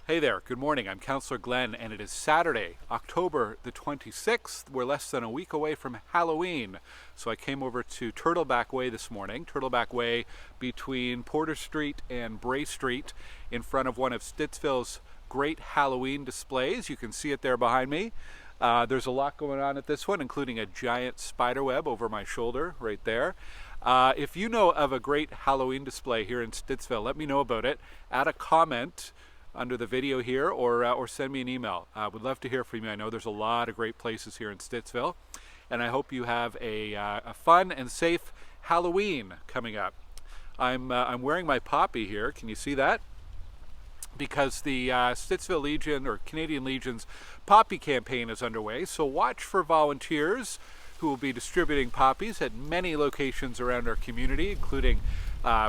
Hey there, good morning. I'm Councillor Glen, and it is Saturday, October the 26th. We're less than a week away from Halloween. So I came over to Turtleback Way this morning. Turtleback Way between Porter Street and Bray Street, in front of one of Stittsville's great Halloween displays. You can see it there behind me. There's a lot going on at this one, including a giant spider web over my shoulder right there. If you know of a great Halloween display here in Stittsville, let me know about it. Add a comment under the video here, or send me an email. Would love to hear from you. I know there's a lot of great places here in Stittsville, and I hope you have a fun and safe Halloween coming up. I'm wearing my poppy here. Can you see that? Because the Stittsville Legion, or Canadian Legion's poppy campaign is underway, so watch for volunteers who will be distributing poppies at many locations around our community, including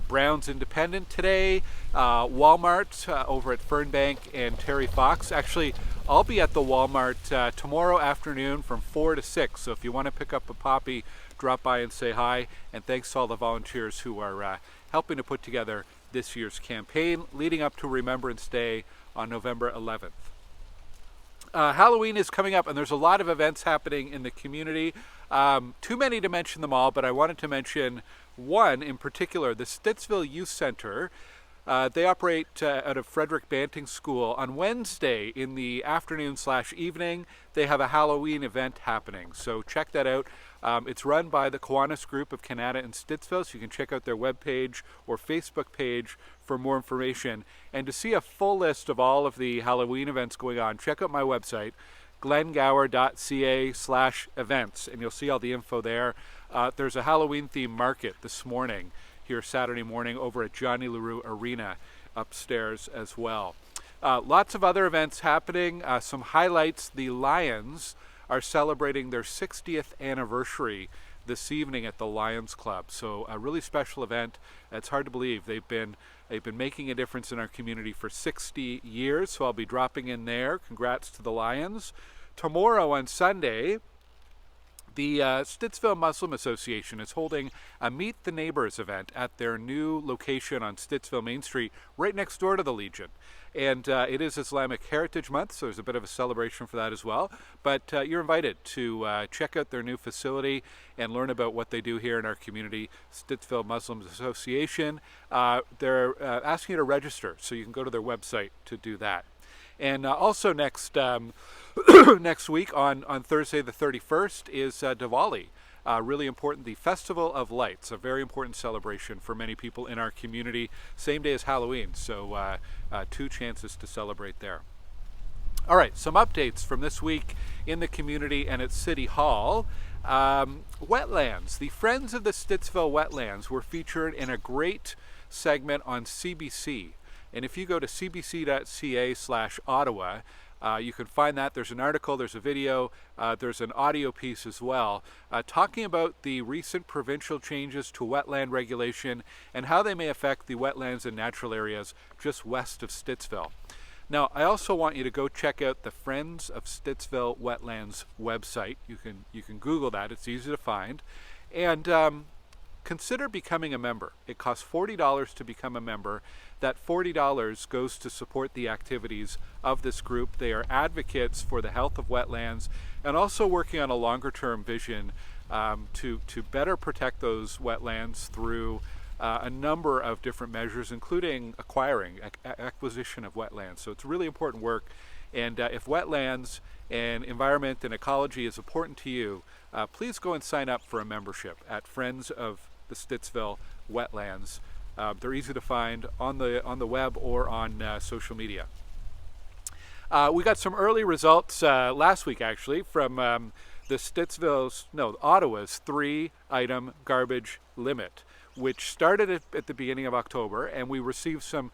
Brown's Independent today, Walmart over at Fernbank and Terry Fox. Actually, I'll be at the Walmart tomorrow afternoon from 4 to 6, so if you want to pick up a poppy, drop by and say hi. And thanks to all the volunteers who are helping to put together this year's campaign leading up to Remembrance Day on November 11th. Halloween is coming up, and there's a lot of events happening in the community. Too many to mention them all, but I wanted to mention one in particular, the Stittsville Youth Center. They operate out of Frederick Banting School. On Wednesday in the afternoon/evening, they have a Halloween event happening, so check that out. It's run by the Kiwanis Group of Canada and Stittsville, so you can check out their webpage or Facebook page for more information. And to see a full list of all of the Halloween events going on, check out my website, glengower.ca/events, and you'll see all the info there. There's a Halloween themed market this morning here Saturday morning over at Johnny LaRue Arena upstairs as well. Lots of other events happening. Some highlights: the Lions are celebrating their 60th anniversary this evening at the Lions Club. So a really special event. It's hard to believe they've been making a difference in our community for 60 years. So I'll be dropping in there. Congrats to the Lions. Tomorrow on Sunday, the Stittsville Muslim Association is holding a Meet the Neighbors event at their new location on Stittsville Main Street, right next door to the Legion. And it is Islamic Heritage Month, so there's a bit of a celebration for that as well. But you're invited to check out their new facility and learn about what they do here in our community, Stittsville Muslim Association. They're asking you to register, so you can go to their website to do that. And also next next week on Thursday the 31st is Diwali. Really important, the Festival of Lights, a very important celebration for many people in our community. Same day as Halloween, so two chances to celebrate there. All right, some updates from this week in the community and at City Hall. Wetlands. The Friends of the Stittsville Wetlands were featured in a great segment on CBC. And if you go to cbc.ca/Ottawa, you can find that. There's an article, there's a video, there's an audio piece as well, talking about the recent provincial changes to wetland regulation and how they may affect the wetlands and natural areas just west of Stittsville. Now, I also want you to go check out the Friends of Stittsville Wetlands website. You can Google that, it's easy to find. And consider becoming a member. It costs $40 to become a member. That $40 goes to support the activities of this group. They are advocates for the health of wetlands and also working on a longer term vision to better protect those wetlands through a number of different measures, including acquisition of wetlands. So it's really important work. And if wetlands and environment and ecology is important to you, please go and sign up for a membership at Friends of the Stittsville Wetlands. They're easy to find on the web or on social media. We got some early results last week, actually, from Ottawa's 3-item garbage limit, which started at the beginning of October, and we received some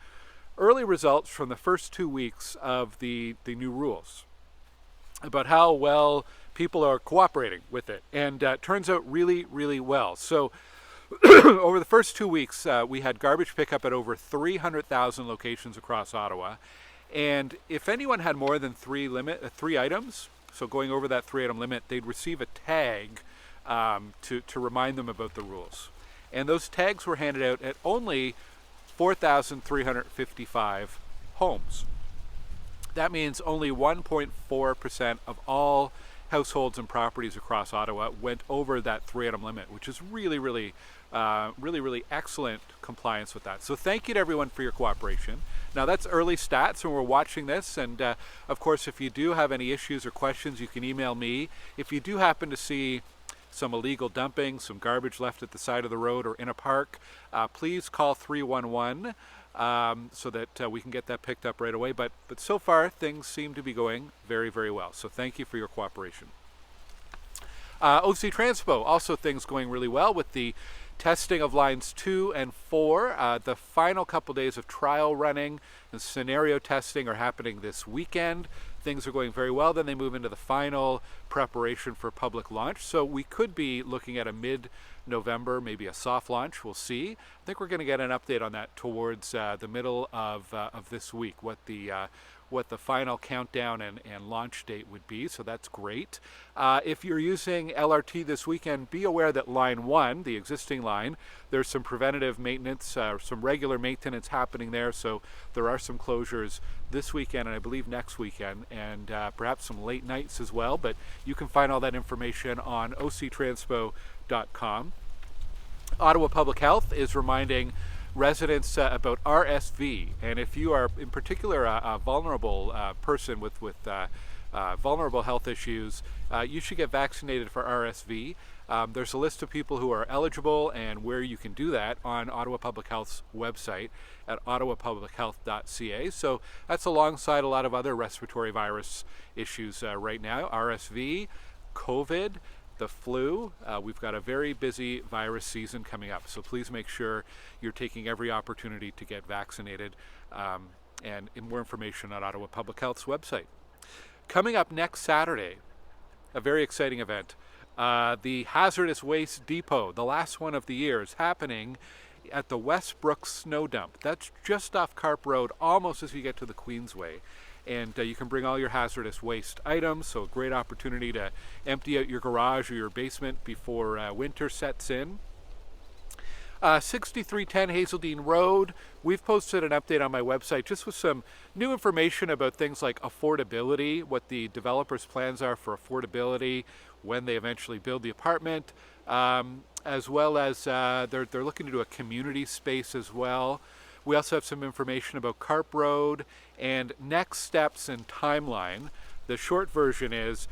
early results from the first 2 weeks of the new rules about how well people are cooperating with it, and turns out really, really well. So over the first 2 weeks, we had garbage pickup at over 300,000 locations across Ottawa. And if anyone had more than 3 items, so going over that 3-item limit, they'd receive a tag to remind them about the rules. And those tags were handed out at only 4,355 homes. That means only 1.4% of all households and properties across Ottawa went over that 3 item limit, which is really excellent compliance with that. So thank you to everyone for your cooperation. Now that's early stats and we're watching this, and of course if you do have any issues or questions you can email me. If you do happen to see some illegal dumping, some garbage left at the side of the road or in a park, please call 311 so that we can get that picked up right away. But so far things seem to be going very well. So thank you for your cooperation. OC Transpo, also things going really well with the testing of lines 2 and 4. The final couple days of trial running and scenario testing are happening this weekend. Things are going very well. Then they move into the final preparation for public launch. So we could be looking at a mid-November, maybe a soft launch. We'll see. I think we're going to get an update on that towards the middle of this week, what the final countdown and launch date would be. So that's great. If you're using LRT this weekend, be aware that line 1, the existing line, there's some preventative maintenance, some regular maintenance happening there. So there are some closures this weekend and I believe next weekend, and perhaps some late nights as well. But you can find all that information on octranspo.com. Ottawa Public Health is reminding residents about RSV, and if you are in particular a vulnerable person with vulnerable health issues, you should get vaccinated for RSV. There's a list of people who are eligible and where you can do that on Ottawa Public Health's website at ottawapublichealth.ca. So that's alongside a lot of other respiratory virus issues right now. RSV, COVID, the flu. We've got a very busy virus season coming up, so please make sure you're taking every opportunity to get vaccinated, and more information on Ottawa Public Health's website. Coming up next Saturday, a very exciting event. The Hazardous Waste Depot, the last one of the year, is happening at the Westbrook Snow Dump. That's just off Carp Road, almost as you get to the Queensway. And you can bring all your hazardous waste items, so a great opportunity to empty out your garage or your basement before winter sets in. 6310 Hazeldean Road, we've posted an update on my website just with some new information about things like affordability, what the developers' plans are for affordability when they eventually build the apartment, as well as they're looking to do a community space as well. We also have some information about Carp Road and next steps and timeline. The short version is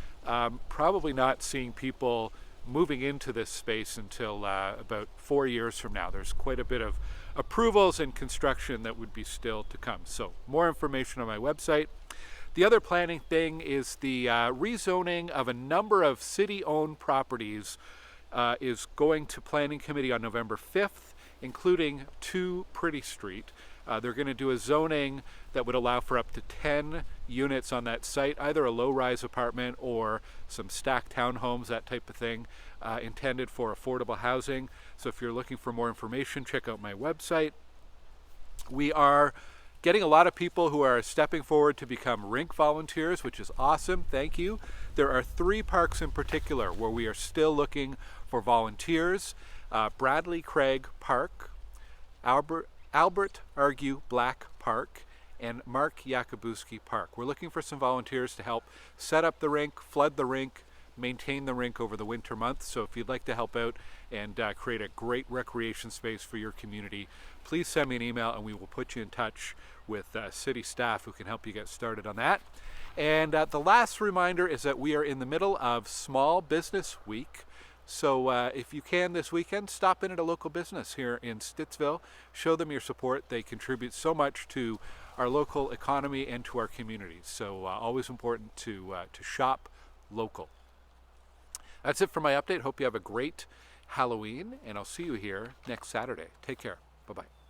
probably not seeing people moving into this space until about 4 years from now. There's quite a bit of approvals and construction that would be still to come. So more information on my website. The other planning thing is the rezoning of a number of city-owned properties is going to Planning Committee on November 5th. Including 2 Pretty Street. They're going to do a zoning that would allow for up to 10 units on that site, either a low-rise apartment or some stacked townhomes, that type of thing, intended for affordable housing. So if you're looking for more information, check out my website. We are getting a lot of people who are stepping forward to become Rink volunteers, which is awesome. Thank you. There are 3 parks in particular where we are still looking for volunteers. Bradley Craig Park, Albert Argue Black Park, and Mark Yakabuski Park. We're looking for some volunteers to help set up the rink, flood the rink, maintain the rink over the winter months. So if you'd like to help out and create a great recreation space for your community, please send me an email and we will put you in touch with city staff who can help you get started on that. And the last reminder is that we are in the middle of Small Business Week. So if you can this weekend, stop in at a local business here in Stittsville. Show them your support. They contribute so much to our local economy and to our communities. So always important to shop local. That's it for my update. Hope you have a great Halloween, and I'll see you here next Saturday. Take care. Bye-bye.